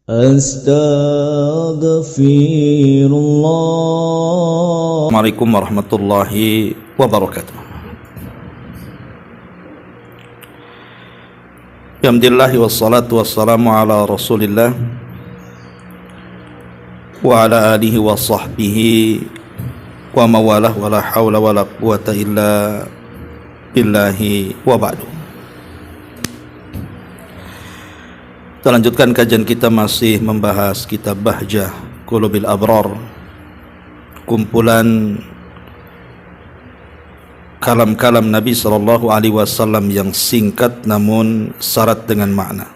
Astaghfirullah. Assalamualaikum warahmatullahi wabarakatuh. Alhamdulillah wassalatu wassalamu ala Rasulillah wa ala alihi wa sahbihi wa mawalah wa la hawla wa la quwata illa billahi wa ba'du. Kita lanjutkan kajian kita, masih membahas kitab Bahjah Qulubil Abrar, kumpulan kalam-kalam Nabi SAW yang singkat namun syarat dengan makna.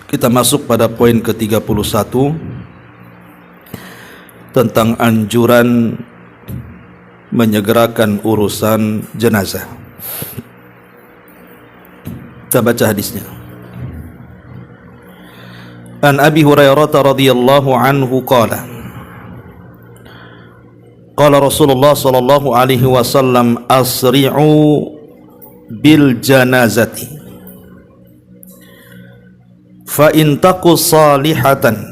Kita masuk pada poin ke-31 tentang anjuran menyegerakan urusan jenazah. Kita baca hadisnya. An Abi Hurairah radhiyallahu anhu qala qala Rasulullah sallallahu alaihi wasallam asri'u bil janazati fa in taqu salihatan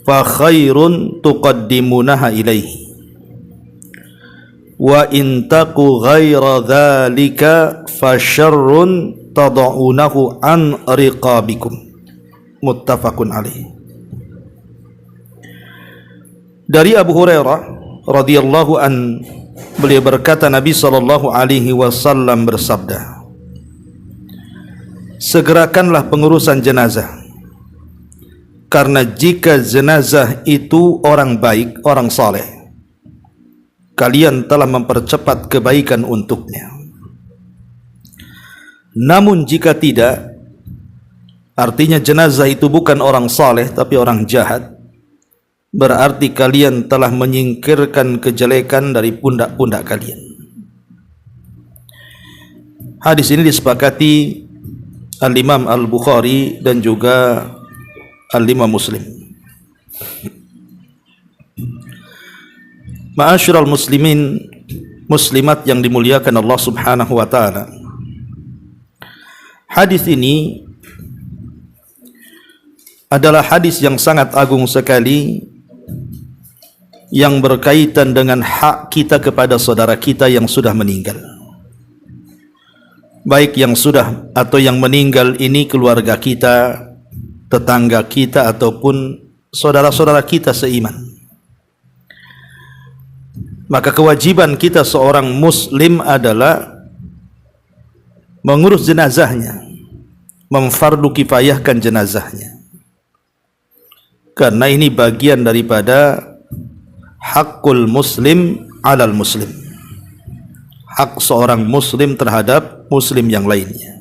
fa khairun tuqaddimunaha ilaihi wa in taqu ghaira dhalika fa syarrun tad'unahu an riqabikum. Muttafaqun alaih. Dari Abu Hurairah radhiyallahu an, beliau berkata, Nabi sallallahu alaihi wasallam bersabda, segerakanlah pengurusan jenazah, karena jika jenazah itu orang baik, orang saleh, kalian telah mempercepat kebaikan untuknya. Namun jika tidak, artinya jenazah itu bukan orang saleh tapi orang jahat, berarti kalian telah menyingkirkan kejelekan dari pundak-pundak kalian. Hadis ini disepakati Al-Imam Al-Bukhari dan juga Al-Imam Muslim. Ma'asyiral muslimin muslimat yang dimuliakan Allah Subhanahu wa taala. Hadis ini adalah hadis yang sangat agung sekali, yang berkaitan dengan hak kita kepada saudara kita yang sudah meninggal. Baik yang sudah atau yang meninggal ini keluarga kita, tetangga kita, ataupun saudara-saudara kita seiman. Maka kewajiban kita seorang muslim adalah mengurus jenazahnya, memfardu kifayahkan jenazahnya. Karena ini bagian daripada hakul muslim alal muslim, hak seorang muslim terhadap muslim yang lainnya.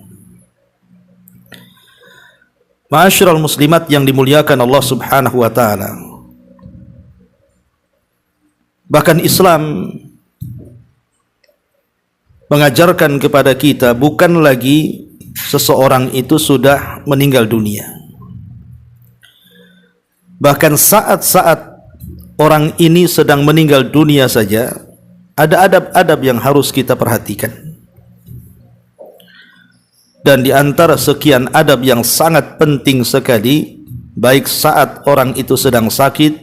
Ma'asyiral muslimat yang dimuliakan Allah Subhanahu wa taala, bahkan Islam mengajarkan kepada kita bukan lagi seseorang itu sudah meninggal dunia. Bahkan saat-saat orang ini sedang meninggal dunia saja, ada adab-adab yang harus kita perhatikan. Dan di antara sekian adab yang sangat penting sekali, baik saat orang itu sedang sakit,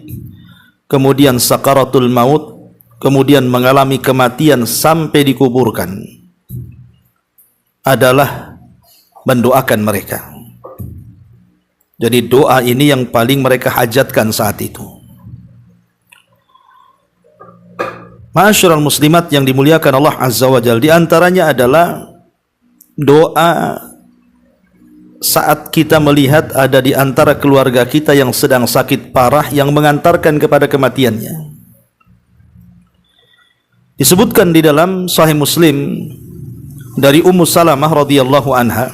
kemudian sakaratul maut, kemudian mengalami kematian sampai dikuburkan, adalah mendoakan mereka. Jadi doa ini yang paling mereka hajatkan saat itu. Ma'asyiral muslimat yang dimuliakan Allah Azza wa Jalla, di antaranya adalah doa saat kita melihat ada di antara keluarga kita yang sedang sakit parah yang mengantarkan kepada kematiannya. Disebutkan di dalam Sahih Muslim dari Ummu Salamah radhiyallahu anha,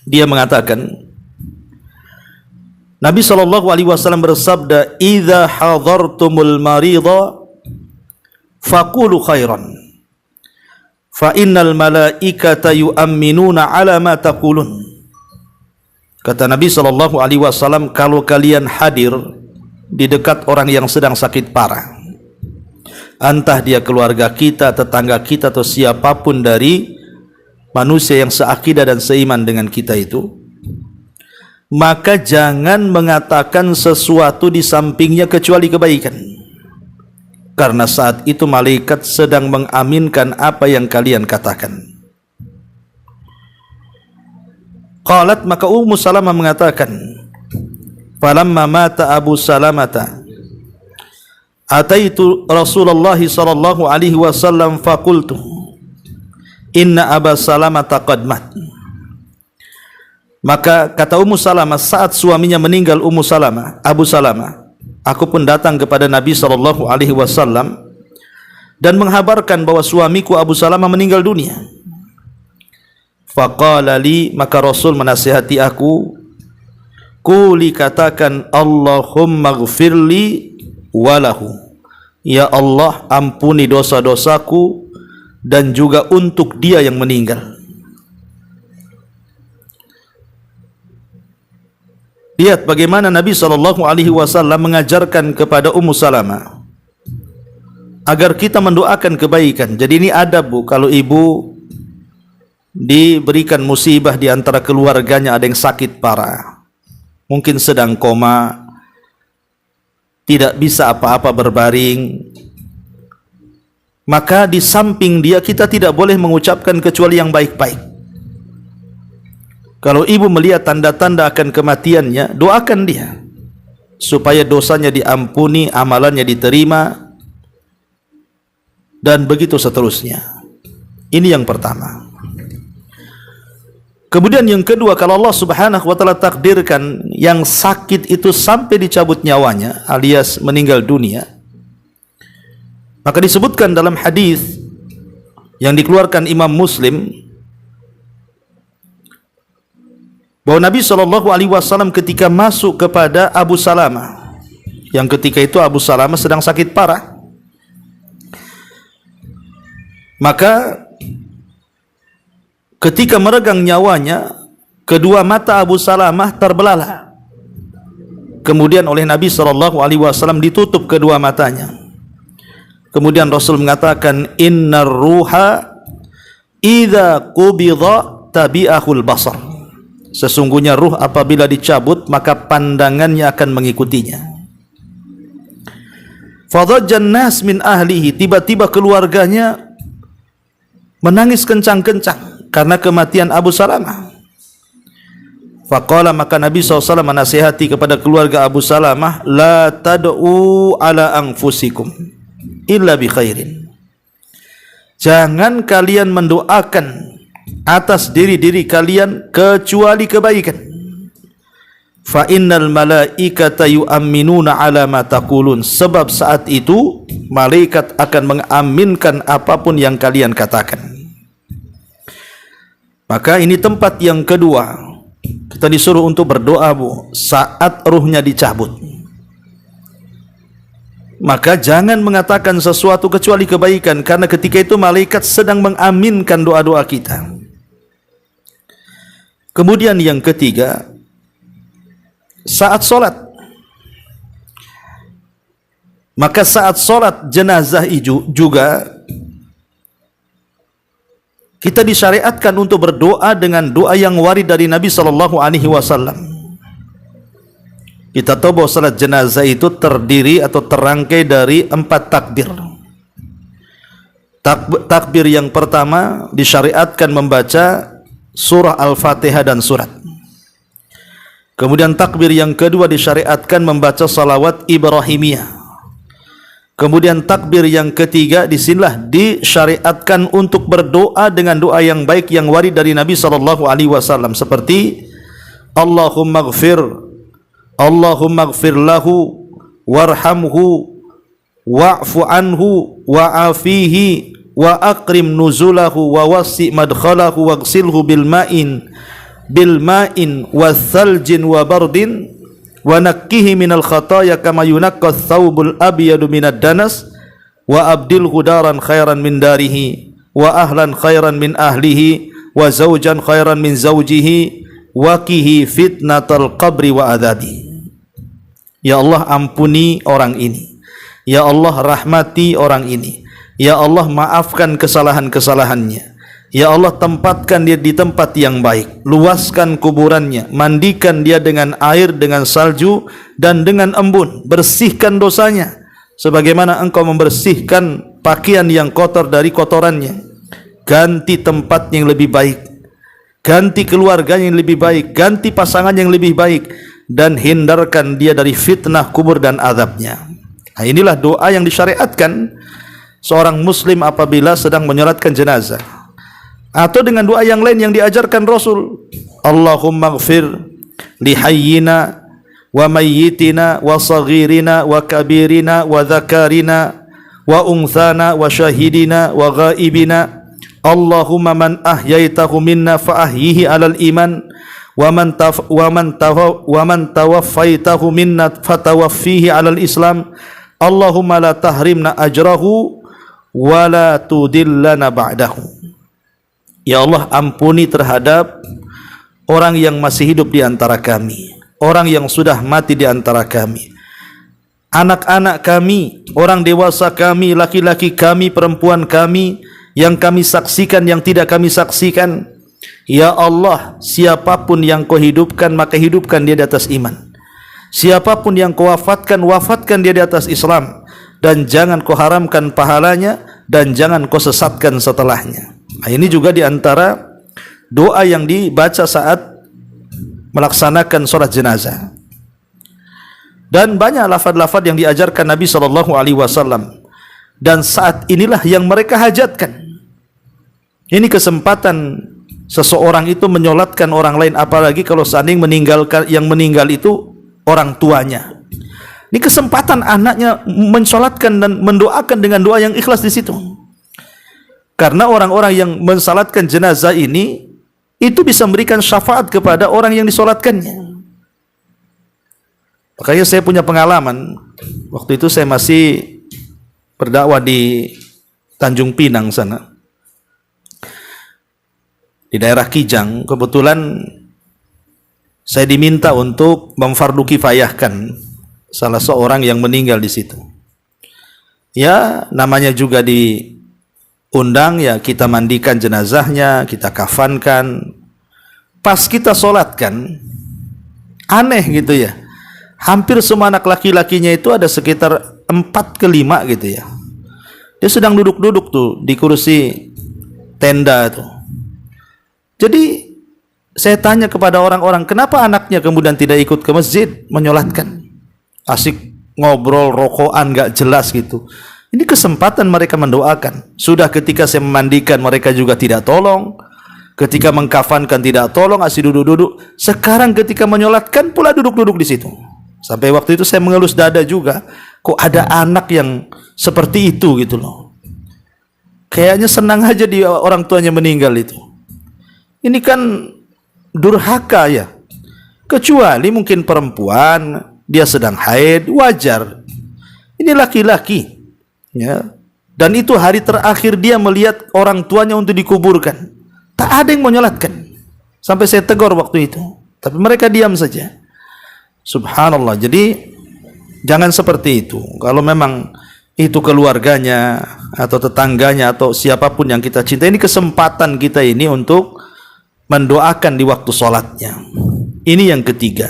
dia mengatakan, Nabi SAW bersabda, "Idza hadartumul marida faqulu khairan, fa innal malaikata yu'minuna ala ma taqulun." Kata Nabi SAW, kalau kalian hadir di dekat orang yang sedang sakit parah, entah dia keluarga kita, tetangga kita, atau siapapun dari manusia yang seakidah dan seiman dengan kita itu, maka jangan mengatakan sesuatu di sampingnya kecuali kebaikan, karena saat itu malaikat sedang mengaminkan apa yang kalian katakan. Qalat, maka Ummu Salamah mengatakan, falamma mata Abu Salamata ataitu Rasulullah sallallahu alaihi wasallam faqultu inna Aba Salamata qad mat. Maka kata Ummu Salamah, saat suaminya meninggal Abu Salamah, aku pun datang kepada Nabi sallallahu alaihi wasallam dan menghabarkan bahwa suamiku Abu Salamah meninggal dunia. Faqala li, maka Rasul menasihati aku, quli, katakan, Allahumma ghfirli walahu, ya Allah ampuni dosa-dosaku dan juga untuk dia yang meninggal. Lihat bagaimana Nabi SAW mengajarkan kepada Ummu Salamah agar kita mendoakan kebaikan. Jadi ini adab, Bu, kalau ibu diberikan musibah di antara keluarganya, ada yang sakit parah, mungkin sedang koma, tidak bisa apa-apa berbaring, maka di samping dia kita tidak boleh mengucapkan kecuali yang baik-baik. Kalau ibu melihat tanda-tanda akan kematiannya, doakan dia supaya dosanya diampuni, amalannya diterima, dan begitu seterusnya. Ini yang pertama. Kemudian yang kedua, kalau Allah Subhanahu wa taala takdirkan yang sakit itu sampai dicabut nyawanya alias meninggal dunia, maka disebutkan dalam hadis yang dikeluarkan Imam Muslim bahwa Nabi SAW ketika masuk kepada Abu Salamah, yang ketika itu Abu Salamah sedang sakit parah, maka ketika meregang nyawanya, kedua mata Abu Salamah terbelalak. Kemudian oleh Nabi SAW ditutup kedua matanya. Kemudian Rasul mengatakan, innar ruha idza qubidha tabi'ahul basar. Sesungguhnya ruh apabila dicabut maka pandangannya akan mengikutinya. Fadhajjan nas min ahlihi, tiba-tiba keluarganya menangis kencang-kencang karena kematian Abu Salamah. Faqala, maka Nabi SAW menasihati kepada keluarga Abu Salamah, la tad'u ala anfusikum illa bi khairin. Jangan kalian mendoakan atas diri-diri kalian kecuali kebaikan. Fa innal malaikata yu'minuna ala ma taqulun. Sebab saat itu malaikat akan mengaminkan apapun yang kalian katakan. Maka ini tempat yang kedua, kita disuruh untuk berdoa, Bu, saat ruhnya dicabut. Maka jangan mengatakan sesuatu kecuali kebaikan, karena ketika itu malaikat sedang mengaminkan doa-doa kita. Kemudian yang ketiga, saat sholat. Maka saat sholat jenazah juga kita disyariatkan untuk berdoa dengan doa yang warid dari Nabi SAW. Kita tahu bahwa salat jenazah itu terdiri atau terangkai dari 4 takbir. Takbir yang pertama disyariatkan membaca surah Al-Fatihah dan surat. Kemudian takbir yang kedua disyariatkan membaca salawat Ibrahimiyah. Kemudian takbir yang ketiga, disinilah disyariatkan untuk berdoa dengan doa yang baik yang warid dari Nabi SAW, seperti Allahumma ghfir lahu warhamhu wa'fu anhu wa'afihi wa akrim nuzulahu wa wasi' madkhalahu waghsilhu bil ma'in wa thaljin wa bardin wa nakkihi minal khataya kama yunaqqa thawbul abyadu minad danas wa abdilhu daran khairan min darihi wa ahlan khairan min ahlihi wa zawjan khairan min zawjihi wa qihi fitnatal qabri wa adhabi. Ya Allah, ampuni orang ini, ya Allah rahmati orang ini, ya Allah maafkan kesalahan-kesalahannya, Ya Allah, tempatkan dia di tempat yang baik, luaskan kuburannya, mandikan dia dengan air, dengan salju dan dengan embun, bersihkan dosanya sebagaimana engkau membersihkan pakaian yang kotor dari kotorannya. Ganti tempat yang lebih baik, ganti keluarganya yang lebih baik, ganti pasangan yang lebih baik, dan hindarkan dia dari fitnah kubur dan azabnya. Nah, inilah doa yang disyariatkan seorang muslim apabila sedang menyolatkan jenazah. Atau dengan doa yang lain yang diajarkan Rasul, Allahumma gfir li hayyina wa mayyitina wa saghirina wa kabirina wa dhakarina wa unthana wa syahidina wa ghaibina. Allahumma man ahyaitahu minna fa ahyihi alal iman wa man tawaffaitahu minna fatawaffihi alal islam. Allahumma la tahrimna ajrahu wa la tudillana ba'dahu. Ya Allah, ampuni terhadap orang yang masih hidup di antara kami, orang yang sudah mati di antara kami, anak-anak kami, orang dewasa kami, laki-laki kami, perempuan kami, yang kami saksikan, yang tidak kami saksikan. Ya Allah, siapapun yang kau hidupkan, maka hidupkan dia di atas iman. Siapapun yang kau wafatkan, wafatkan dia di atas Islam. Dan jangan kau haramkan pahalanya, dan jangan kau sesatkan setelahnya. Nah, ini juga diantara doa yang dibaca saat melaksanakan sholat jenazah. Dan banyak lafaz-lafaz yang diajarkan Nabi SAW. Dan saat inilah yang mereka hajatkan. Ini kesempatan seseorang itu menyolatkan orang lain, apalagi kalau seandainya yang meninggal itu orang tuanya. Ini kesempatan anaknya mensolatkan dan mendoakan dengan doa yang ikhlas di situ. Karena orang-orang yang mensalatkan jenazah ini itu bisa memberikan syafaat kepada orang yang disolatkannya. Makanya saya punya pengalaman. Waktu itu saya masih berdakwah di Tanjung Pinang sana, di daerah Kijang. Kebetulan saya diminta untuk memfardu kifayahkan salah seorang yang meninggal di situ. Ya, namanya juga diundang, ya kita mandikan jenazahnya, kita kafankan. Pas kita solatkan, aneh gitu ya, hampir semua anak laki-lakinya itu ada sekitar 4 ke 5 gitu ya. Dia sedang duduk-duduk tuh di kursi tenda tuh. Jadi saya tanya kepada orang-orang, kenapa anaknya kemudian tidak ikut ke masjid menyolatkan? Asik ngobrol, rokokan, gak jelas gitu. Ini kesempatan mereka mendoakan. Sudah ketika saya memandikan, mereka juga tidak tolong. Ketika mengkafankan tidak tolong, asik duduk-duduk. Sekarang ketika menyolatkan pula duduk-duduk di situ. Sampai waktu itu saya mengelus dada juga. Kok ada anak yang seperti itu gitu loh. Kayaknya senang aja dia orang tuanya meninggal itu. Ini kan durhaka ya. Kecuali mungkin perempuan, dia sedang haid, wajar. Ini laki-laki, ya. Dan itu hari terakhir dia melihat orang tuanya untuk dikuburkan. Tak ada yang menyolatkan. Sampai saya tegur waktu itu. Tapi mereka diam saja. Subhanallah. Jadi jangan seperti itu. Kalau memang itu keluarganya atau tetangganya atau siapapun yang kita cintai, ini kesempatan kita ini untuk mendoakan di waktu sholatnya. Ini yang ketiga.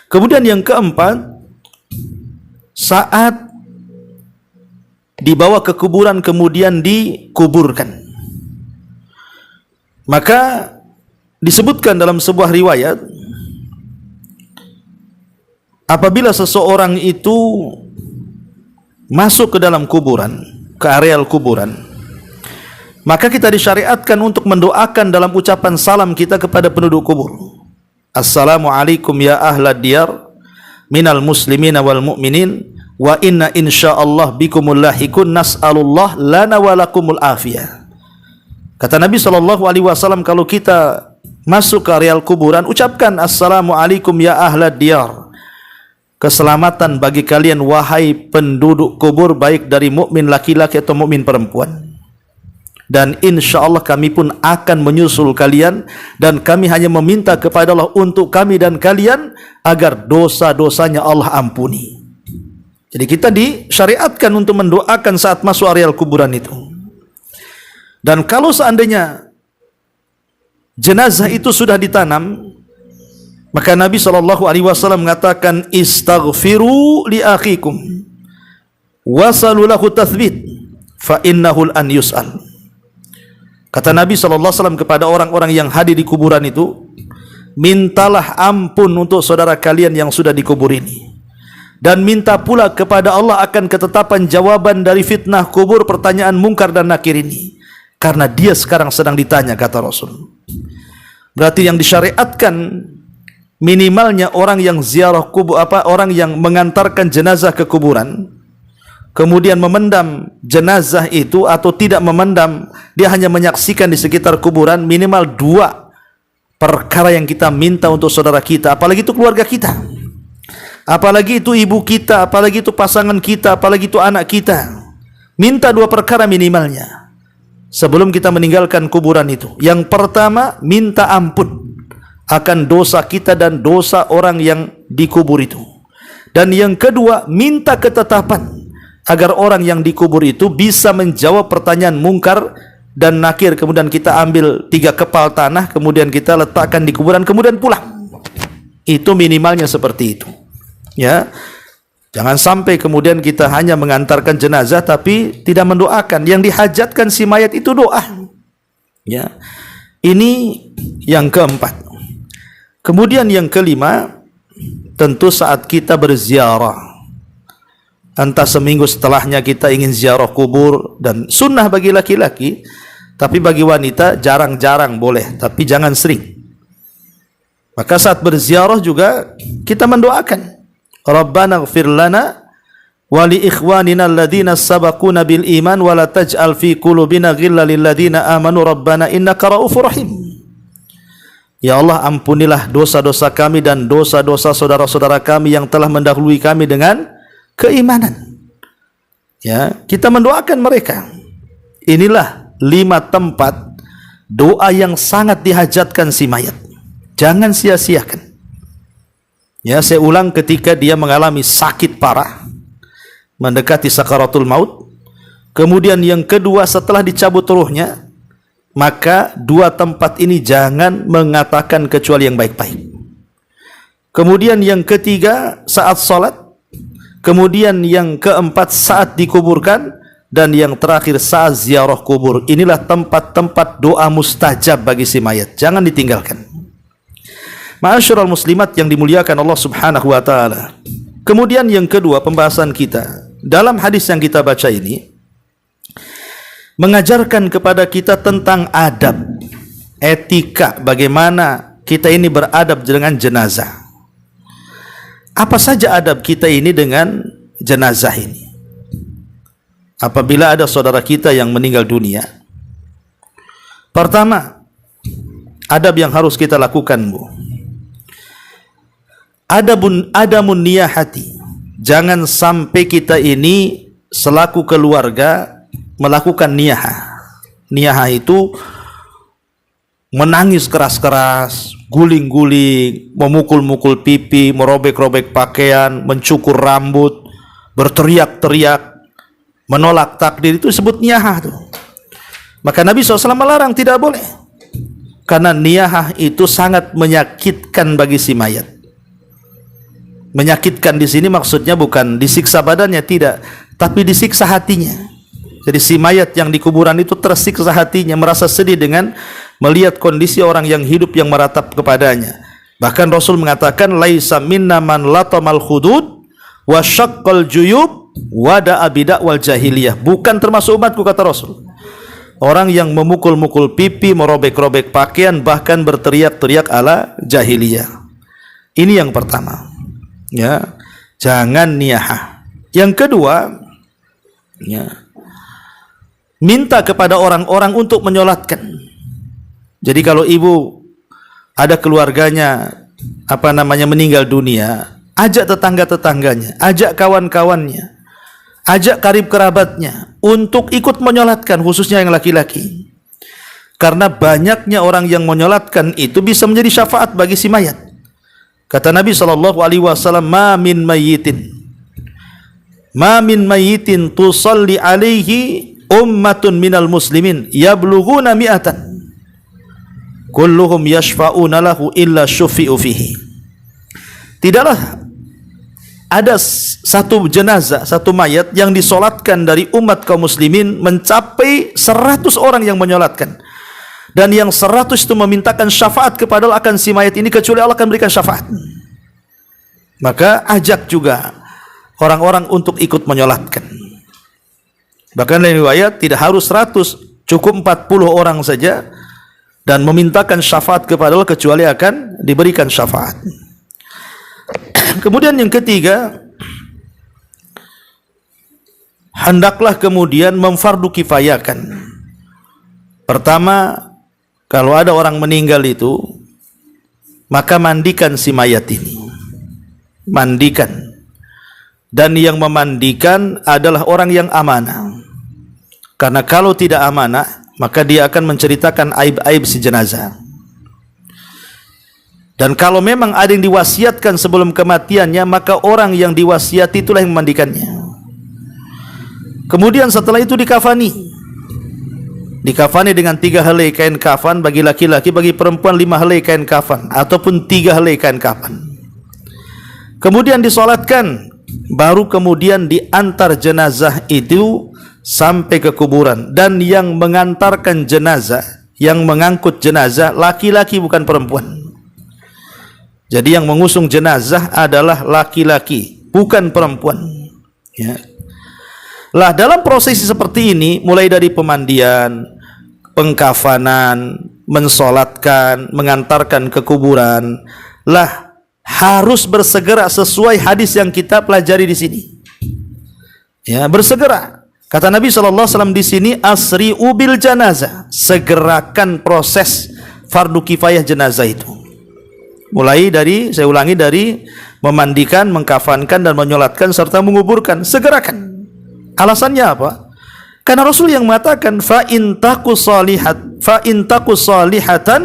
Kemudian yang keempat, saat dibawa ke kuburan kemudian dikuburkan, maka disebutkan dalam sebuah riwayat, apabila seseorang itu masuk ke dalam kuburan, ke areal kuburan, maka kita disyariatkan untuk mendoakan dalam ucapan salam kita kepada penduduk kubur. Assalamualaikum ya ahlad diyar minal muslimina wal mu'minin wa inna insyaallah bikumul lahikun nas'alullah lana wa lakumul afiyah. Kata Nabi SAW, kalau kita masuk ke areal kuburan, ucapkan assalamualaikum ya ahlad diyar. Keselamatan bagi kalian wahai penduduk kubur, baik dari mukmin laki-laki atau mukmin perempuan. Dan insya Allah kami pun akan menyusul kalian, dan kami hanya meminta kepada Allah untuk kami dan kalian agar dosa-dosanya Allah ampuni. Jadi kita disyariatkan untuk mendoakan saat masuk areal kuburan itu. Dan kalau seandainya jenazah itu sudah ditanam, maka Nabi SAW mengatakan, istaghfiru li akhikum wasalu lahu tathbit fa innahu an yus'al. Kata Nabi SAW kepada orang-orang yang hadir di kuburan itu, mintalah ampun untuk saudara kalian yang sudah dikubur ini, dan minta pula kepada Allah akan ketetapan jawaban dari fitnah kubur, pertanyaan mungkar dan nakir ini, karena dia sekarang sedang ditanya, kata Rasul. Berarti yang disyariatkan minimalnya orang yang ziarah kubur, orang yang mengantarkan jenazah ke kuburan, kemudian memendam jenazah itu atau tidak memendam, dia hanya menyaksikan di sekitar kuburan, minimal 2 perkara yang kita minta untuk saudara kita, apalagi itu keluarga kita, apalagi itu ibu kita, apalagi itu pasangan kita, apalagi itu anak kita. Minta 2 perkara minimalnya sebelum kita meninggalkan kuburan itu. Yang pertama, minta ampun akan dosa kita dan dosa orang yang dikubur itu. Dan yang kedua, minta ketetapan agar orang yang dikubur itu bisa menjawab pertanyaan mungkar dan nakir. Kemudian kita ambil 3 kepal tanah, kemudian kita letakkan di kuburan, kemudian pulang. Itu minimalnya seperti itu, ya. Jangan sampai kemudian kita hanya mengantarkan jenazah tapi tidak mendoakan. Yang dihajatkan si mayat itu doa, ya. Ini yang keempat. Kemudian yang kelima, tentu saat kita berziarah, entah seminggu setelahnya kita ingin ziarah kubur, dan sunnah bagi laki-laki, tapi bagi wanita jarang-jarang boleh, tapi jangan sering. Maka saat berziarah juga kita mendoakan, Rabbana ighfir lana wa li ikhwanina alladhina sabaquna bil iman wa la taj'al fi qulubina ghillan lil ladzina amanu rabbana innaka raufur rahim. Ya Allah, ampunilah dosa-dosa kami dan dosa-dosa saudara-saudara kami yang telah mendahului kami dengan keimanan. Ya, kita mendoakan mereka. Inilah 5 tempat doa yang sangat dihajatkan si mayat. Jangan sia-siakan. Ya, saya ulang, ketika dia mengalami sakit parah, mendekati sakaratul maut, kemudian yang kedua setelah dicabut ruhnya, maka 2 tempat ini jangan mengatakan kecuali yang baik-baik. Kemudian yang ketiga saat salat, kemudian yang keempat saat dikuburkan, dan yang terakhir saat ziarah kubur. Inilah tempat-tempat doa mustajab bagi si mayat, jangan ditinggalkan. Ma'asyiral muslimat yang dimuliakan Allah Subhanahu wa taala. Kemudian yang kedua pembahasan kita dalam hadis yang kita baca ini mengajarkan kepada kita tentang adab, etika, bagaimana kita ini beradab dengan jenazah. Apa saja adab kita ini dengan jenazah ini? Apabila ada saudara kita yang meninggal dunia, pertama, adab yang harus kita lakukan, Bu, adamun niyahati. Jangan sampai kita ini selaku keluarga melakukan niyahah. Niyahah itu menangis keras-keras, guling-guling, memukul-mukul pipi, merobek-robek pakaian, mencukur rambut, berteriak-teriak, menolak takdir, itu disebut niyahah tuh. Maka Nabi SAW melarang, tidak boleh. Karena niyahah itu sangat menyakitkan bagi si mayat. Menyakitkan di sini maksudnya bukan disiksa badannya, tidak, tapi disiksa hatinya. Jadi si mayat yang di kuburan itu tersiksa hatinya, merasa sedih dengan melihat kondisi orang yang hidup yang meratap kepadanya. Bahkan Rasul mengatakan, laisa minna man latamal khudud wa syaqqal juyub wa da'a bidakwal jahiliyah. Bukan termasuk umatku, kata Rasul, orang yang memukul-mukul pipi, merobek-robek pakaian, bahkan berteriak-teriak ala jahiliyah. Ini yang pertama, ya, jangan niyahah. Yang kedua, ya, minta kepada orang-orang untuk menyolatkan. Jadi kalau ibu ada keluarganya meninggal dunia, ajak tetangga-tetangganya, ajak kawan-kawannya, ajak karib kerabatnya untuk ikut menyolatkan, khususnya yang laki-laki. Karena banyaknya orang yang menyolatkan itu bisa menjadi syafaat bagi si mayat. Kata Nabi SAW, ma min mayyitin tusalli alaihi ummatun minal muslimin yablughuna mi'atan kulluhum yashfa'una lahu illa syufi'u fihi. Tidaklah ada satu jenazah, satu mayat yang disolatkan dari umat kaum muslimin mencapai 100 orang yang menyolatkan, dan yang 100 itu memintakan syafaat kepada Allah akan si mayat ini, kecuali Allah akan berikan syafaat. Maka ajak juga orang-orang untuk ikut menyolatkan. Bahkan dalam riwayat tidak harus 100, cukup 40 orang saja dan memintakan syafaat kepada Allah, kecuali akan diberikan syafaat. Kemudian yang ketiga, hendaklah kemudian memfardu kifayakan. Pertama, kalau ada orang meninggal itu, maka mandikan si mayat ini. Mandikan. Dan yang memandikan adalah orang yang amanah. Karena kalau tidak amanah, maka dia akan menceritakan aib-aib si jenazah. Dan kalau memang ada yang diwasiatkan sebelum kematiannya, maka orang yang diwasiati itulah yang memandikannya. Kemudian setelah itu dikafani. Dikafani dengan 3 helai kain kafan bagi laki-laki, bagi perempuan 5 helai kain kafan, ataupun 3 helai kain kafan. Kemudian disolatkan, baru kemudian diantar jenazah itu sampai ke kuburan. Dan yang mengantarkan jenazah, yang mengangkut jenazah, laki-laki bukan perempuan. Jadi yang mengusung jenazah adalah laki-laki, bukan perempuan. Ya. Lah dalam prosesi seperti ini, mulai dari pemandian, pengkafanan, mensolatkan, mengantarkan ke kuburan, lah harus bersegera sesuai hadis yang kita pelajari di sini. Ya, bersegera. Kata Nabi SAW di sini, asri'u bil janazah, segerakan proses fardu kifayah jenazah itu. Mulai dari, saya ulangi, dari memandikan, mengkafankan dan menyolatkan serta menguburkan, segerakan. Alasannya apa? Karena Rasul yang mengatakan fa in taku salihatan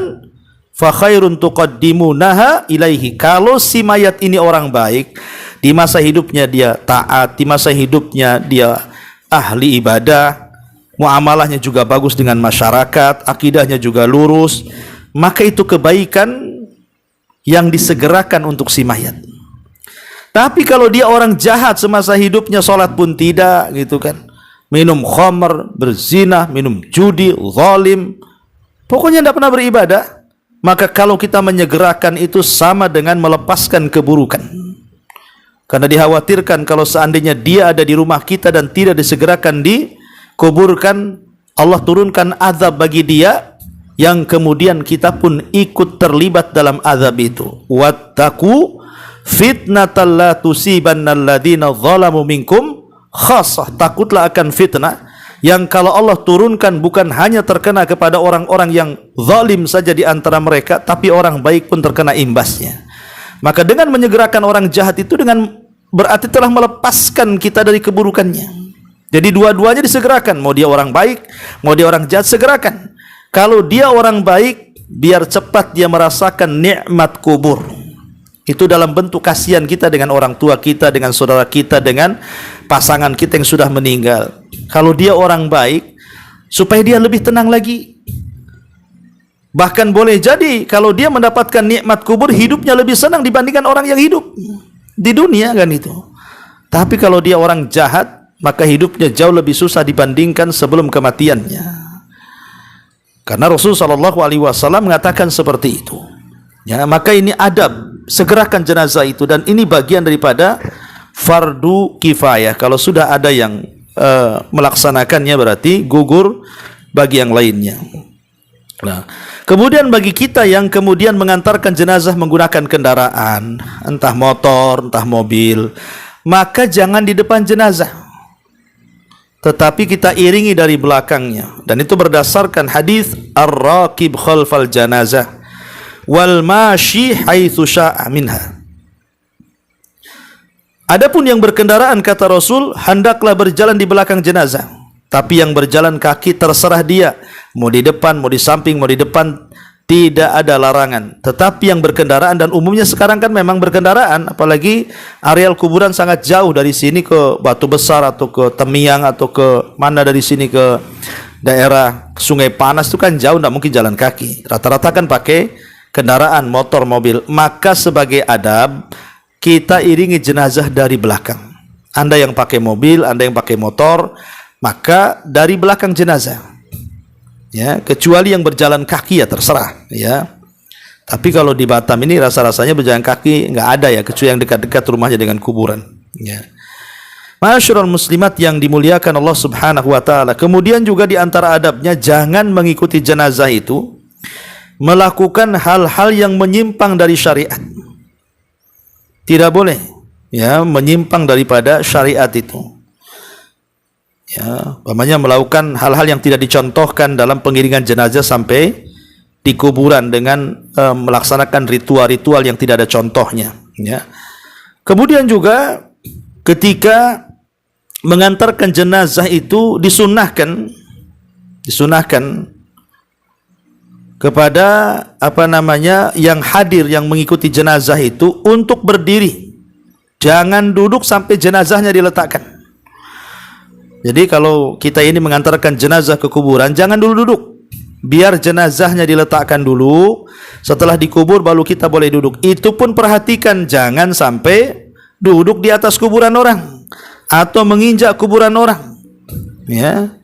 fa khairun tuqaddimunaha ilaihi. Kalau si mayat ini orang baik, di masa hidupnya dia taat, di masa hidupnya dia ahli ibadah, muamalahnya juga bagus dengan masyarakat, akidahnya juga lurus, maka itu kebaikan yang disegerakan untuk si mayat. Tapi kalau dia orang jahat semasa hidupnya, sholat pun tidak, gitu kan, minum khamr, berzina, minum judi, zalim, pokoknya tidak pernah beribadah, maka kalau kita menyegerakan itu sama dengan melepaskan keburukan. Karena dikhawatirkan kalau seandainya dia ada di rumah kita dan tidak disegerakan dikuburkan, Allah turunkan azab bagi dia, yang kemudian kita pun ikut terlibat dalam azab itu. Wattaqu fitnatal la tusibanna alladziina zalamu minkum khassah. Takutlah akan fitnah yang kalau Allah turunkan bukan hanya terkena kepada orang-orang yang zalim saja di antara mereka, tapi orang baik pun terkena imbasnya. Maka dengan menyegerakan orang jahat itu, dengan berarti telah melepaskan kita dari keburukannya. Jadi dua-duanya disegerakan, mau dia orang baik, mau dia orang jahat, segerakan. Kalau dia orang baik, biar cepat dia merasakan nikmat kubur. Itu dalam bentuk kasihan kita dengan orang tua kita, dengan saudara kita, dengan pasangan kita yang sudah meninggal. Kalau dia orang baik, supaya dia lebih tenang lagi. Bahkan boleh jadi kalau dia mendapatkan nikmat kubur, hidupnya lebih senang dibandingkan orang yang hidup di dunia, kan itu. Tapi kalau dia orang jahat, maka hidupnya jauh lebih susah dibandingkan sebelum kematiannya. Karena Rasulullah SAW mengatakan seperti itu. Ya, maka ini adab, segerakan jenazah itu, dan ini bagian daripada fardu kifayah. Kalau sudah ada yang melaksanakannya, berarti gugur bagi yang lainnya. Nah, kemudian bagi kita yang kemudian mengantarkan jenazah menggunakan kendaraan, entah motor, entah mobil, maka jangan di depan jenazah, tetapi kita iringi dari belakangnya. Dan itu berdasarkan hadis ar-raqib khalfal janazah wal mashi haitsu sya'a minha. Adapun yang berkendaraan, kata Rasul, hendaklah berjalan di belakang jenazah. Tapi yang berjalan kaki terserah dia, mau di depan, mau di samping, mau di depan, tidak ada larangan. Tetapi yang berkendaraan, dan umumnya sekarang kan memang berkendaraan, apalagi areal kuburan sangat jauh dari sini ke Batu Besar atau ke Temiang atau ke mana dari sini ke daerah Sungai Panas itu kan jauh, tidak mungkin jalan kaki. Rata-rata kan pakai kendaraan, motor, mobil. Maka sebagai adab kita iringi jenazah dari belakang. Anda yang pakai mobil, Anda yang pakai motor, maka dari belakang jenazah. Ya, kecuali yang berjalan kaki ya terserah, ya. Tapi kalau di Batam ini rasa-rasanya berjalan kaki nggak ada ya, kecuali yang dekat-dekat rumahnya dengan kuburan. Ya. Ma'asyiral muslimat yang dimuliakan Allah Subhanahu wa taala. Kemudian juga di antara adabnya, jangan mengikuti jenazah itu melakukan hal-hal yang menyimpang dari syariat. Tidak boleh ya menyimpang daripada syariat itu. Ya, umpamanya melakukan hal-hal yang tidak dicontohkan dalam pengiringan jenazah sampai di kuburan dengan melaksanakan ritual-ritual yang tidak ada contohnya. Ya. Kemudian juga ketika mengantarkan jenazah itu disunahkan kepada yang hadir yang mengikuti jenazah itu untuk berdiri, jangan duduk sampai jenazahnya diletakkan. Jadi kalau kita ini mengantarkan jenazah ke kuburan, jangan dulu duduk. Biar jenazahnya diletakkan dulu, setelah dikubur baru kita boleh duduk. Itu pun perhatikan, jangan sampai duduk di atas kuburan orang atau menginjak kuburan orang. Ya.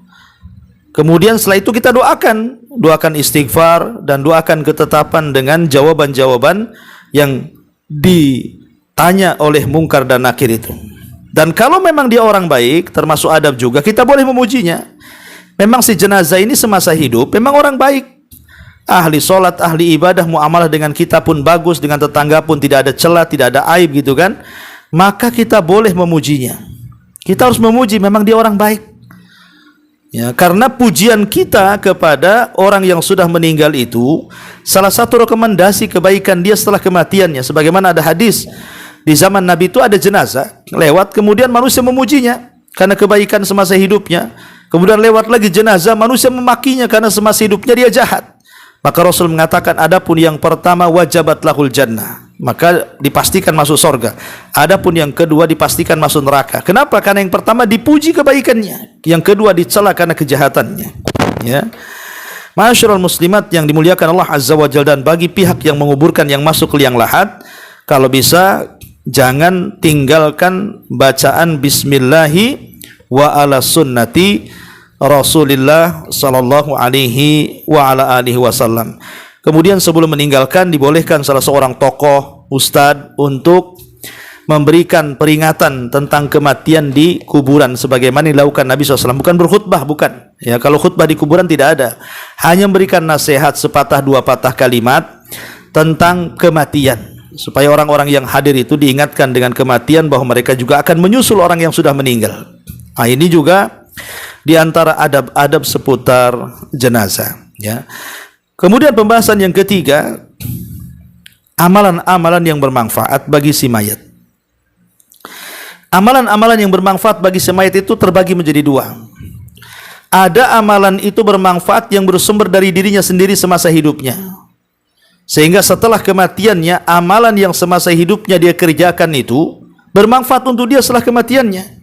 Kemudian setelah itu kita doakan istighfar dan doakan ketetapan dengan jawaban-jawaban yang ditanya oleh mungkar dan nakir itu. Dan kalau memang dia orang baik, termasuk adab juga, kita boleh memujinya. Memang si jenazah ini semasa hidup memang orang baik, ahli sholat, ahli ibadah, muamalah dengan kita pun bagus, dengan tetangga pun tidak ada celah, tidak ada aib gitu kan. Maka kita boleh memujinya. Kita harus memuji, memang dia orang baik. Ya, karena pujian kita kepada orang yang sudah meninggal itu salah satu rekomendasi kebaikan dia setelah kematiannya. Sebagaimana ada hadis, di zaman Nabi itu ada jenazah lewat, kemudian manusia memujinya karena kebaikan semasa hidupnya. Kemudian lewat lagi jenazah, manusia memakinya karena semasa hidupnya dia jahat. Maka Rasul mengatakan, adapun yang pertama wajabat lahul jannah, maka dipastikan masuk surga. Adapun yang kedua dipastikan masuk neraka. Kenapa? Karena yang pertama dipuji kebaikannya, yang kedua dicela karena kejahatannya. Ya. Ma'asyiral muslimat yang dimuliakan Allah Azza wa Jalla, dan bagi pihak yang menguburkan yang masuk ke liang lahat, kalau bisa jangan tinggalkan bacaan bismillahi wa ala sunnati Rasulullah sallallahu alaihi wa ala alihi wasallam. Kemudian sebelum meninggalkan dibolehkan salah seorang tokoh, ustadz, untuk memberikan peringatan tentang kematian di kuburan sebagaimana dilakukan Nabi SAW. Bukan berkhutbah, bukan. Ya, kalau khutbah di kuburan tidak ada. Hanya memberikan nasihat sepatah dua patah kalimat tentang kematian, supaya orang-orang yang hadir itu diingatkan dengan kematian, bahwa mereka juga akan menyusul orang yang sudah meninggal. Nah, ini juga di antara adab-adab seputar jenazah. Ya. Kemudian pembahasan yang ketiga, amalan-amalan yang bermanfaat bagi si mayat. Amalan-amalan yang bermanfaat bagi si mayat itu terbagi menjadi dua. Ada amalan itu bermanfaat yang bersumber dari dirinya sendiri semasa hidupnya, sehingga setelah kematiannya amalan yang semasa hidupnya dia kerjakan itu bermanfaat untuk dia setelah kematiannya.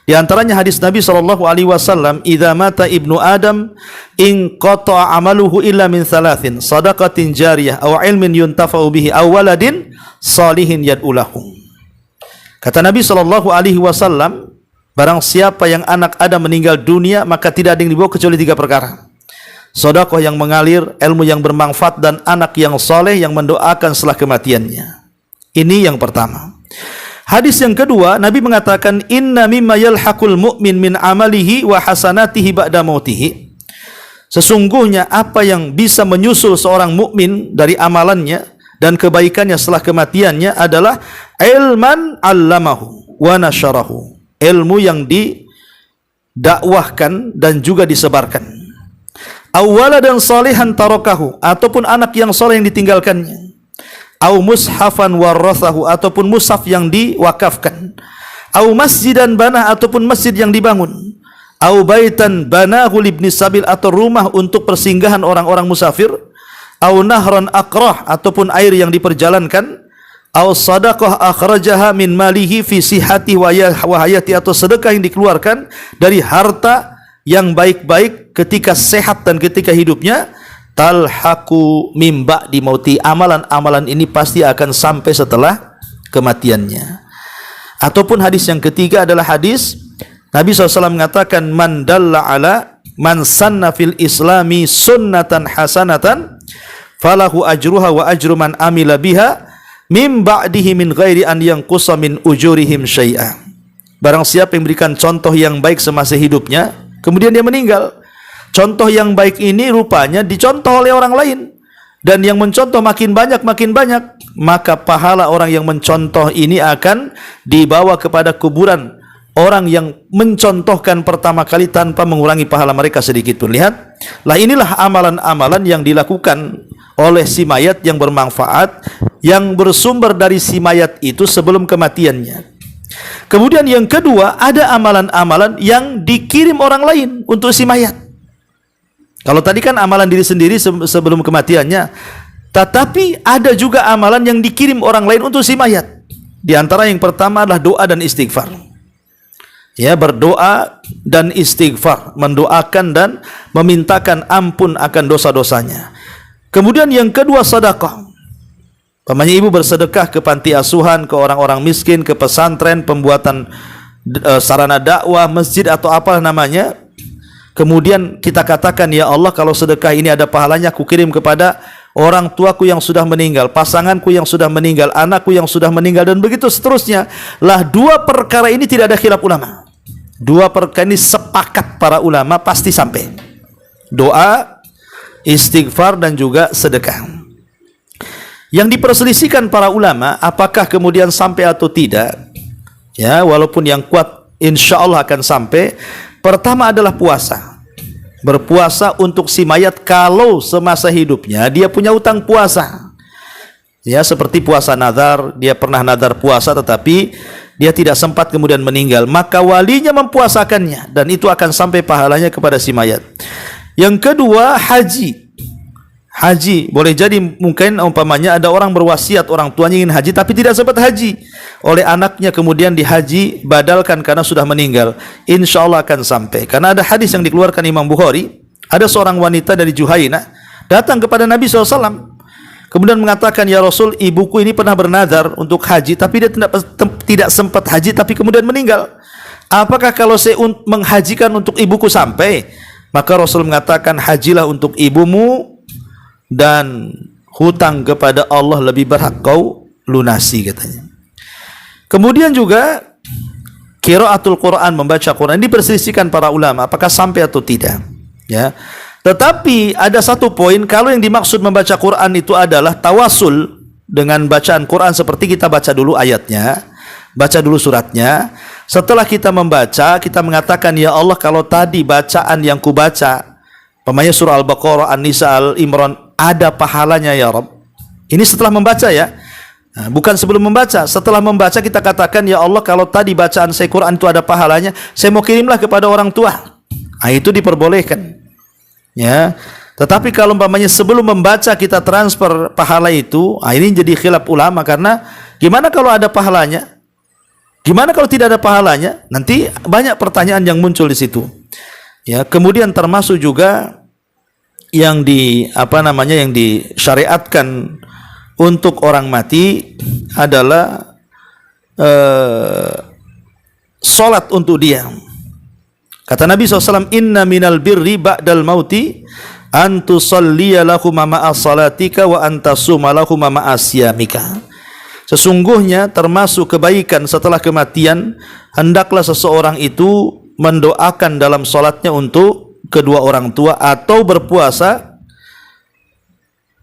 Di antaranya hadis Nabi SAW, "Idza mata ibnu Adam in qata'a amaluhu illa min thalathin, sadaqatin jariyah aw ilmin yuntafa'u bihi aw waladin salihin yad'u lahu." Kata Nabi SAW, barang siapa yang anak Adam meninggal dunia, maka tidak ada yang dibawa kecuali tiga perkara: sedekah yang mengalir, ilmu yang bermanfaat, dan anak yang soleh yang mendoakan setelah kematiannya. Ini yang pertama. Hadis yang kedua, Nabi mengatakan, "Inna mimma yalhaqul mu'min min amalihi wa hasanatihi ba'da mautihi." Sesungguhnya apa yang bisa menyusul seorang mukmin dari amalannya dan kebaikannya setelah kematiannya adalah ilman 'allamahu wa nasyarahu. Ilmu yang didakwahkan dan juga disebarkan. Awwala dan salihan tarakahu, ataupun anak yang soleh yang ditinggalkannya. Au mushafan warathahu, ataupun mushaf yang diwakafkan. Au masjidan banah, ataupun masjid yang dibangun. Au baitan banahu libni sabil, atau rumah untuk persinggahan orang-orang musafir. au nahran aqrah, ataupun air yang diperjalankan, au sadaqah akhrajaha min malihi fi sihhati wa hayati, atau sedekah yang dikeluarkan dari harta yang baik-baik ketika sehat dan ketika hidupnya, talhaqu mim ba'di mauti, amalan-amalan ini pasti akan sampai setelah kematiannya. Ataupun hadis yang ketiga adalah hadis Nabi SAW mengatakan, man dalla ala man sanna fil islami sunnatan hasanatan falahu ajruha wa ajru man amila biha mim ba'dihi min ghairi an yanqusa min ujurihim syai'a. Barang siapa yang memberikan contoh yang baik semasa hidupnya, kemudian dia meninggal, contoh yang baik ini rupanya dicontoh oleh orang lain, dan yang mencontoh makin banyak, maka pahala orang yang mencontoh ini akan dibawa kepada kuburan orang yang mencontohkan pertama kali tanpa mengurangi pahala mereka sedikit pun. Lihat, lah inilah amalan-amalan yang dilakukan oleh si mayat yang bermanfaat, yang bersumber dari si mayat itu sebelum kematiannya. Kemudian yang kedua, ada amalan-amalan yang dikirim orang lain untuk si mayat. Kalau tadi kan amalan diri sendiri sebelum kematiannya, tetapi ada juga amalan yang dikirim orang lain untuk si mayat. Di antara yang pertama adalah doa dan istighfar. Ya, berdoa dan istighfar, mendoakan dan memintakan ampun akan dosa-dosanya. Kemudian yang kedua, sedekah. Pamannya ibu bersedekah ke panti asuhan, ke orang-orang miskin, ke pesantren, pembuatan sarana dakwah, masjid atau apalah namanya. Kemudian kita katakan, ya Allah, kalau sedekah ini ada pahalanya, aku kirim kepada orang tuaku yang sudah meninggal, pasanganku yang sudah meninggal, anakku yang sudah meninggal, dan begitu seterusnya. Lah, dua perkara ini tidak ada khilaf ulama. Dua perkara ini sepakat para ulama pasti sampai. Doa, istighfar, dan juga sedekah. Yang diperselisihkan para ulama, apakah kemudian sampai atau tidak? Ya, walaupun yang kuat insya Allah akan sampai. Pertama adalah puasa. Berpuasa untuk si mayat kalau semasa hidupnya dia punya utang puasa. Ya, seperti puasa nazar, dia pernah nazar puasa tetapi dia tidak sempat kemudian meninggal, maka walinya mempuasakannya dan itu akan sampai pahalanya kepada si mayat. Yang kedua, haji. Haji, boleh jadi mungkin umpamanya ada orang berwasiat, orang tuanya ingin haji tapi tidak sempat haji, oleh anaknya kemudian dihaji badalkan karena sudah meninggal, insya Allah akan sampai. Karena ada hadis yang dikeluarkan Imam Bukhari, ada seorang wanita dari Juhaina datang kepada Nabi SAW, kemudian mengatakan, ya Rasul, ibuku ini pernah bernazar untuk haji tapi dia tidak sempat haji tapi kemudian meninggal. Apakah kalau saya menghajikan untuk ibuku sampai? Maka Rasul mengatakan, hajilah untuk ibumu, dan hutang kepada Allah lebih berhak kau lunasi, katanya. Kemudian juga qiraatul Quran, membaca Quran, diperselisihkan para ulama apakah sampai atau tidak, ya. Tetapi ada satu poin, kalau yang dimaksud membaca Quran itu adalah tawasul dengan bacaan Quran, seperti kita baca dulu ayatnya, baca dulu suratnya, setelah kita membaca, kita mengatakan, ya Allah, kalau tadi bacaan yang kubaca, pemanya surah Al-Baqarah, An-Nisa, Al-Imran, ada pahalanya ya Rabb. Ini setelah membaca ya, nah, bukan sebelum membaca. Setelah membaca kita katakan, ya Allah, kalau tadi bacaan saya Quran itu ada pahalanya, saya mau kirimlah kepada orang tua. Nah, itu diperbolehkan. Ya. Tetapi kalau umpamanya sebelum membaca kita transfer pahala itu, nah ini jadi khilaf ulama, karena gimana kalau ada pahalanya? Gimana kalau tidak ada pahalanya? Nanti banyak pertanyaan yang muncul di situ. Ya, kemudian termasuk juga yang yang disyariatkan untuk orang mati adalah salat untuk dia. Kata Nabi SAW, inna minal birri ba'dal mauti an tusalliya lahum ma'a salatika wa antasuma lahum ma'a siyamika. Sesungguhnya termasuk kebaikan setelah kematian, hendaklah seseorang itu mendoakan dalam salatnya untuk kedua orang tua atau berpuasa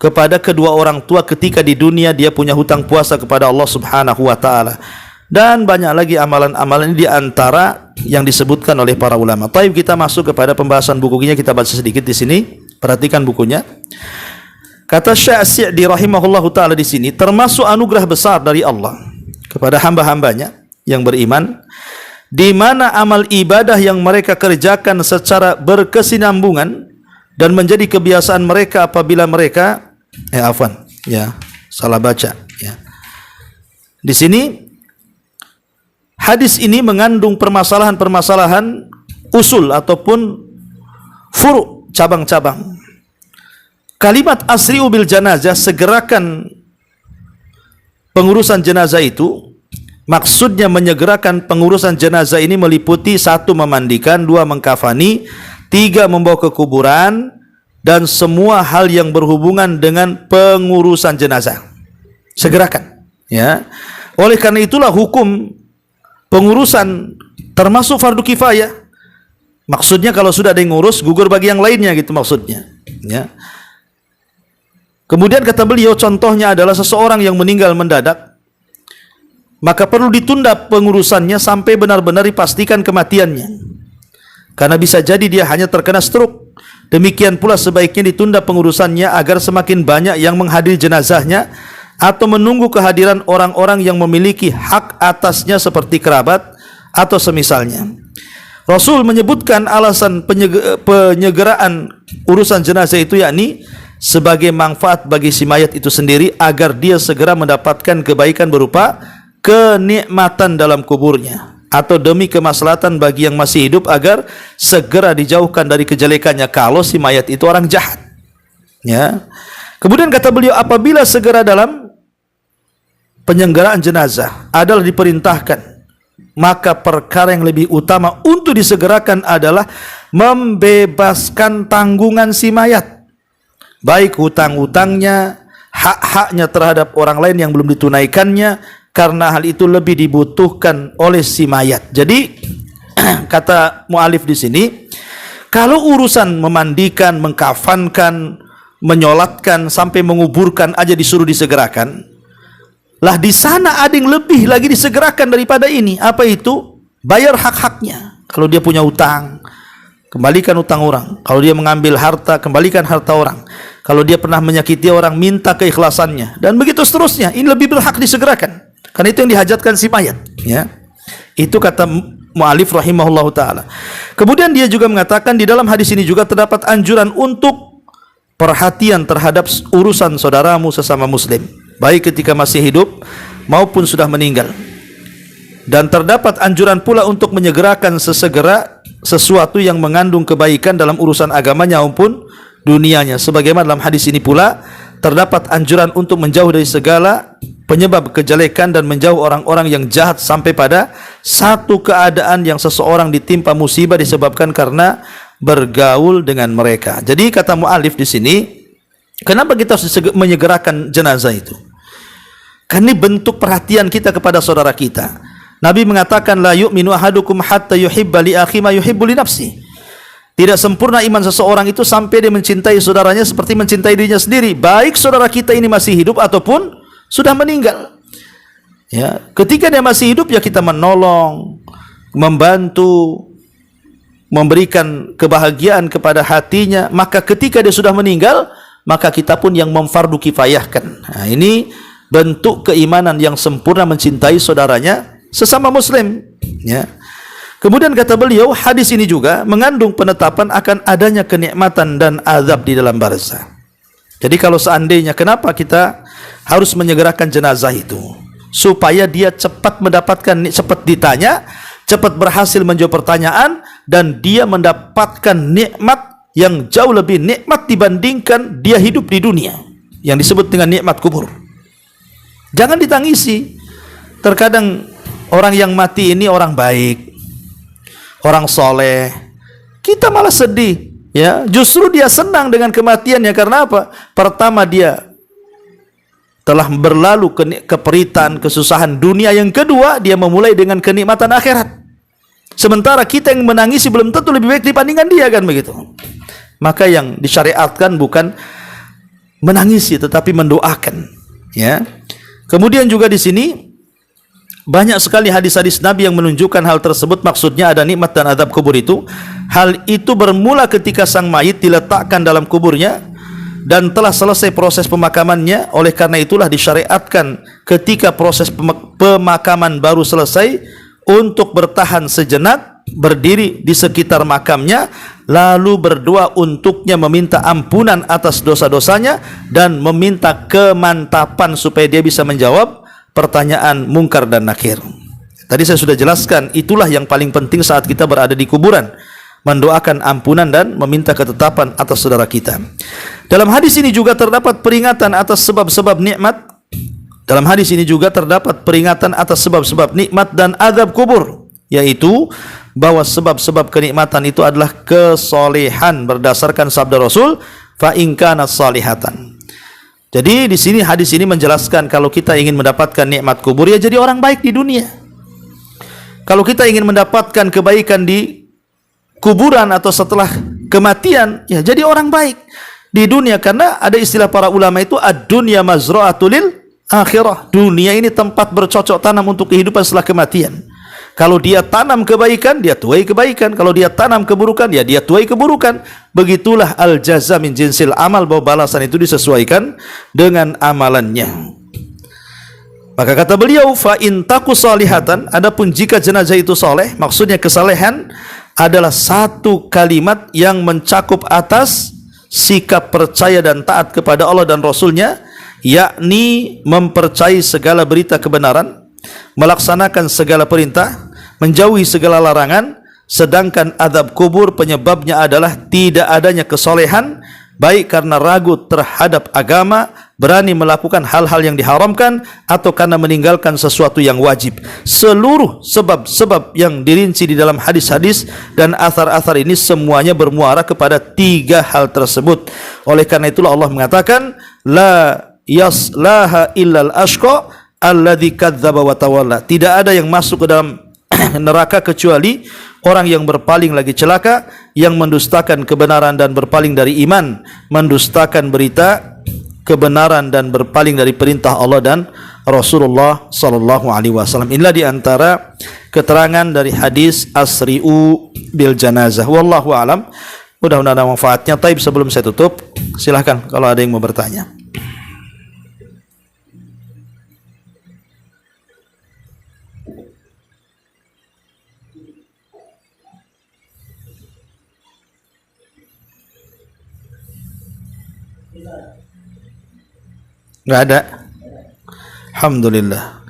kepada kedua orang tua ketika di dunia dia punya hutang puasa kepada Allah Subhanahu wa taala. Dan banyak lagi amalan-amalan di antara yang disebutkan oleh para ulama. Taib, kita masuk kepada pembahasan bukunya, kita baca sedikit di sini. Perhatikan bukunya. Kata Syekh As-Sa'di rahimahullahu taala di sini, termasuk anugerah besar dari Allah kepada hamba-hambanya yang beriman, di mana amal ibadah yang mereka kerjakan secara berkesinambungan dan menjadi kebiasaan mereka apabila mereka Afwan, ya, salah baca, ya. Di sini hadis ini mengandung permasalahan-permasalahan usul ataupun furu', cabang-cabang. Kalimat asri'u bil janazah, segerakan pengurusan jenazah itu, maksudnya menyegerakan pengurusan jenazah ini meliputi 1. Memandikan, 2. Mengkafani, 3. Membawa ke kuburan, dan semua hal yang berhubungan dengan pengurusan jenazah. Segerakan, ya. Oleh karena itulah hukum pengurusan termasuk fardu kifayah. Maksudnya kalau sudah ada yang ngurus, gugur bagi yang lainnya, gitu maksudnya, ya. Kemudian kata beliau, contohnya adalah seseorang yang meninggal mendadak, maka perlu ditunda pengurusannya sampai benar-benar dipastikan kematiannya. Karena bisa jadi dia hanya terkena stroke. Demikian pula sebaiknya ditunda pengurusannya agar semakin banyak yang menghadiri jenazahnya atau menunggu kehadiran orang-orang yang memiliki hak atasnya seperti kerabat atau semisalnya. Rasul menyebutkan alasan penyegeraan urusan jenazah itu, yakni sebagai manfaat bagi si mayat itu sendiri agar dia segera mendapatkan kebaikan berupa kenikmatan dalam kuburnya, atau demi kemaslahatan bagi yang masih hidup agar segera dijauhkan dari kejelekannya kalau si mayat itu orang jahat, ya. Kemudian kata beliau, apabila segera dalam penyelenggaraan jenazah adalah diperintahkan, maka perkara yang lebih utama untuk disegerakan adalah membebaskan tanggungan si mayat, baik hutang-hutangnya, hak-haknya terhadap orang lain yang belum ditunaikannya, karena hal itu lebih dibutuhkan oleh si mayat. Jadi kata mu'alif di sini, kalau urusan memandikan, mengkafankan, menyolatkan sampai menguburkan aja disuruh disegerakan, lah di sana ada yang lebih lagi disegerakan daripada ini. Apa itu? Bayar hak-haknya. Kalau dia punya utang, kembalikan utang orang. Kalau dia mengambil harta, kembalikan harta orang. Kalau dia pernah menyakiti orang, minta keikhlasannya, dan begitu seterusnya. Ini lebih berhak disegerakan, karena itu yang dihajatkan si mayat, ya. Itu kata mu'alif rahimahullahu ta'ala. Kemudian dia juga mengatakan, di dalam hadis ini juga terdapat anjuran untuk perhatian terhadap urusan saudaramu sesama muslim, baik ketika masih hidup maupun sudah meninggal. Dan terdapat anjuran pula untuk menyegerakan sesegera sesuatu yang mengandung kebaikan dalam urusan agamanya maupun dunianya. Sebagaimana dalam hadis ini pula terdapat anjuran untuk menjauh dari segala penyebab kejelekan dan menjauh orang-orang yang jahat sampai pada satu keadaan yang seseorang ditimpa musibah disebabkan karena bergaul dengan mereka. Jadi kata mu'alif di sini, kenapa kita harus menyegerakan jenazah itu? Karena ini bentuk perhatian kita kepada saudara kita. Nabi mengatakan, la yu'minu ahadukum hatta yuhibba li akhi ma yuhibbu li nafsi. Tidak sempurna iman seseorang itu sampai dia mencintai saudaranya seperti mencintai dirinya sendiri, baik saudara kita ini masih hidup ataupun sudah meninggal. Ya, ketika dia masih hidup, ya kita menolong, membantu, memberikan kebahagiaan kepada hatinya. Maka ketika dia sudah meninggal, maka kita pun yang memfardu kifayahkan. Nah, ini bentuk keimanan yang sempurna, mencintai saudaranya sesama muslim, ya. Kemudian kata beliau, hadis ini juga mengandung penetapan akan adanya kenikmatan dan azab di dalam barzah. Jadi kalau seandainya, kenapa kita harus menyegerakan jenazah itu? Supaya dia cepat mendapatkan, cepat ditanya, cepat berhasil menjawab pertanyaan, dan dia mendapatkan nikmat yang jauh lebih nikmat dibandingkan dia hidup di dunia, yang disebut dengan nikmat kubur. Jangan ditangisi. Terkadang orang yang mati ini orang baik, orang soleh, kita malah sedih, ya. Justru dia senang dengan kematiannya. Karena apa? Pertama, dia telah berlalu keperitan, kesusahan dunia. Yang kedua, dia memulai dengan kenikmatan akhirat. Sementara kita yang menangisi belum tentu lebih baik dibandingkan dia, kan begitu. Maka yang disyariatkan bukan menangisi, tetapi mendoakan, ya. Kemudian juga di sini banyak sekali hadis-hadis Nabi yang menunjukkan hal tersebut. Maksudnya ada nikmat dan azab kubur itu. Hal itu bermula ketika sang mayit diletakkan dalam kuburnya dan telah selesai proses pemakamannya. Oleh karena itulah disyariatkan ketika proses pemakaman baru selesai untuk bertahan sejenak berdiri di sekitar makamnya, lalu berdoa untuknya, meminta ampunan atas dosa-dosanya dan meminta kemantapan supaya dia bisa menjawab pertanyaan mungkar dan nakir. Tadi saya sudah jelaskan, itulah yang paling penting saat kita berada di kuburan, mendoakan ampunan dan meminta ketetapan atas saudara kita. Dalam hadis ini juga terdapat peringatan atas sebab-sebab nikmat. Dalam hadis ini juga terdapat peringatan atas sebab-sebab nikmat dan azab kubur, yaitu bahwa sebab-sebab kenikmatan itu adalah kesolehan berdasarkan sabda Rasul, fa in kana salihatan. Jadi di sini hadis ini menjelaskan kalau kita ingin mendapatkan nikmat kubur, ya jadi orang baik di dunia. Kalau kita ingin mendapatkan kebaikan di kuburan atau setelah kematian, ya jadi orang baik di dunia. Karena ada istilah para ulama itu, ad-dunya mazra'atul lil akhirah. Dunia ini tempat bercocok tanam untuk kehidupan setelah kematian. Kalau dia tanam kebaikan, dia tuai kebaikan. Kalau dia tanam keburukan, ya dia tuai keburukan. Begitulah al-jaza min jinsil amal, bahwa balasan itu disesuaikan dengan amalannya. Maka kata beliau, fa in taku salihatan, adapun jika jenazah itu soleh, maksudnya kesalehan adalah satu kalimat yang mencakup atas sikap percaya dan taat kepada Allah dan Rasulnya, yakni mempercayai segala berita kebenaran, melaksanakan segala perintah, menjauhi segala larangan. Sedangkan azab kubur penyebabnya adalah tidak adanya kesolehan, baik karena ragu terhadap agama, berani melakukan hal-hal yang diharamkan, atau karena meninggalkan sesuatu yang wajib. Seluruh sebab-sebab yang dirinci di dalam hadis-hadis dan athar-athar ini semuanya bermuara kepada tiga hal tersebut. Oleh karena itulah Allah mengatakan, la yaslaha illal ashqa alladzi kadzdzaba wa tawalla. Tidak ada yang masuk ke dalam neraka kecuali orang yang berpaling lagi celaka, yang mendustakan kebenaran dan berpaling dari iman, mendustakan berita kebenaran dan berpaling dari perintah Allah dan Rasulullah sallallahu alaihi wasallam. Inilah di antara keterangan dari hadis asri'u bil janazah. Wallahu alam. Mudah-mudahan ada manfaatnya. Taib, sebelum saya tutup, silahkan kalau ada yang mau bertanya. Enggak ada. Alhamdulillah.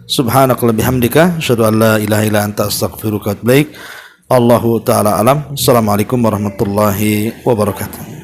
Subhanakallahumma bihamdika asyhadu an la ilaha illa anta astaghfiruka wa atubu ilaik. Allahu taala alam. Assalamualaikum warahmatullahi wabarakatuh.